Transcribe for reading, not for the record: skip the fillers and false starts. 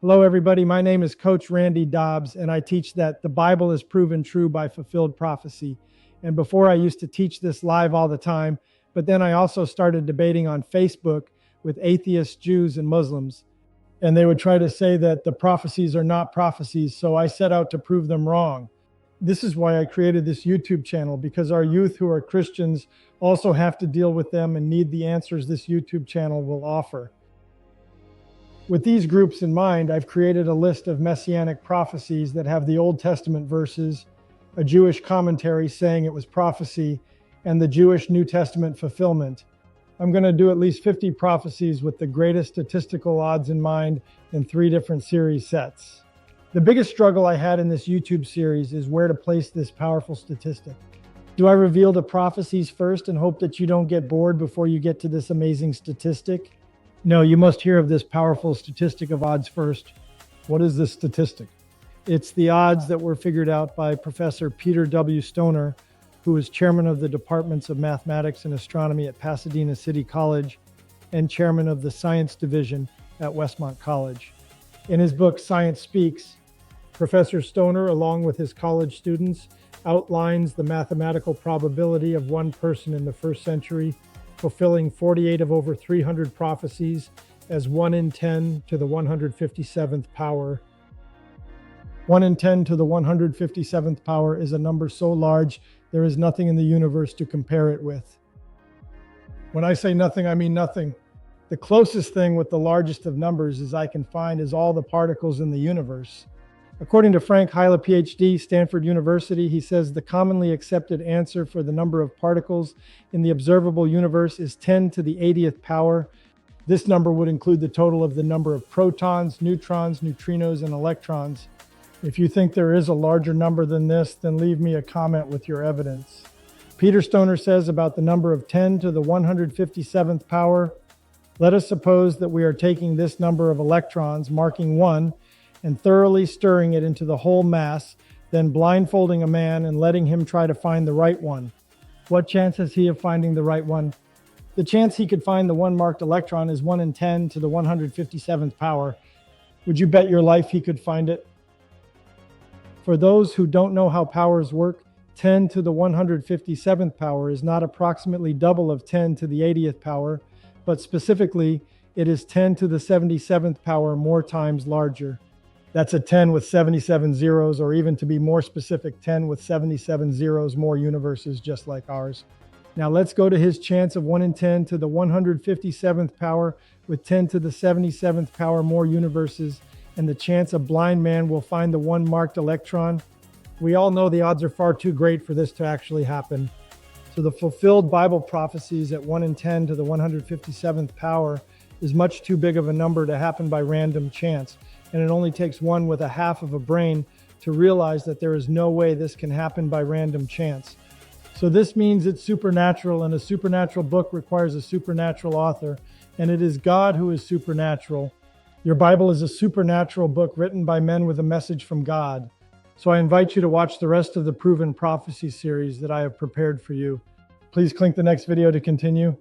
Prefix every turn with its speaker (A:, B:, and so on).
A: Hello, everybody. My name is Coach Randy Dobbs, and I teach that the Bible is proven true by fulfilled prophecy. And before, I used to teach this live all the time, but then I also started debating on Facebook with atheists, Jews, and Muslims. And they would try to say that the prophecies are not prophecies, so I set out to prove them wrong. This is why I created this YouTube channel, because our youth who are Christians also have to deal with them and need the answers this YouTube channel will offer. With these groups in mind, I've created a list of messianic prophecies that have the Old Testament verses, a Jewish commentary saying it was prophecy, and the Jewish New Testament fulfillment. I'm going to do at least 50 prophecies with the greatest statistical odds in mind in 3 different series sets. The biggest struggle I had in this YouTube series is where to place this powerful statistic. Do I reveal the prophecies first and hope that you don't get bored before you get to this amazing statistic? No, you must hear of this powerful statistic of odds first. What is this statistic? It's the odds that were figured out by Professor Peter W. Stoner, who is chairman of the departments of mathematics and astronomy at Pasadena City College and chairman of the science division at Westmont College. In his book, Science Speaks, Professor Stoner, along with his college students, outlines the mathematical probability of one person in the first century fulfilling 48 of over 300 prophecies as 1 in 10 to the 157th power. 1 in 10 to the 157th power is a number so large there is nothing in the universe to compare it with. When I say nothing, I mean nothing. The closest thing with the largest of numbers as I can find is all the particles in the universe. According to Frank Hyla, PhD, Stanford University, he says the commonly accepted answer for the number of particles in the observable universe is 10 to the 80th power. This number would include the total of the number of protons, neutrons, neutrinos, and electrons. If you think there is a larger number than this, then leave me a comment with your evidence. Peter Stoner says about the number of 10 to the 157th power, let us suppose that we are taking this number of electrons, marking 1, and thoroughly stirring it into the whole mass, then blindfolding a man and letting him try to find the right one. What chance has he of finding the right one? The chance he could find the one marked electron is 1 in 10 to the 157th power. Would you bet your life he could find it? For those who don't know how powers work, 10 to the 157th power is not approximately double of 10 to the 80th power, but specifically, it is 10 to the 77th power more times larger. That's a 10 with 77 zeros, or even to be more specific, 10 with 77 zeros more universes just like ours. Now let's go to his chance of 1 in 10 to the 157th power with 10 to the 77th power more universes, and the chance a blind man will find the one marked electron. We all know the odds are far too great for this to actually happen. So the fulfilled Bible prophecies at 1 in 10 to the 157th power is much too big of a number to happen by random chance. And it only takes one with a half of a brain to realize that there is no way this can happen by random chance. So this means it's supernatural, and a supernatural book requires a supernatural author, and it is God who is supernatural. Your Bible is a supernatural book written by men with a message from God. So I invite you to watch the rest of the Proven Prophecy series that I have prepared for you. Please click the next video to continue.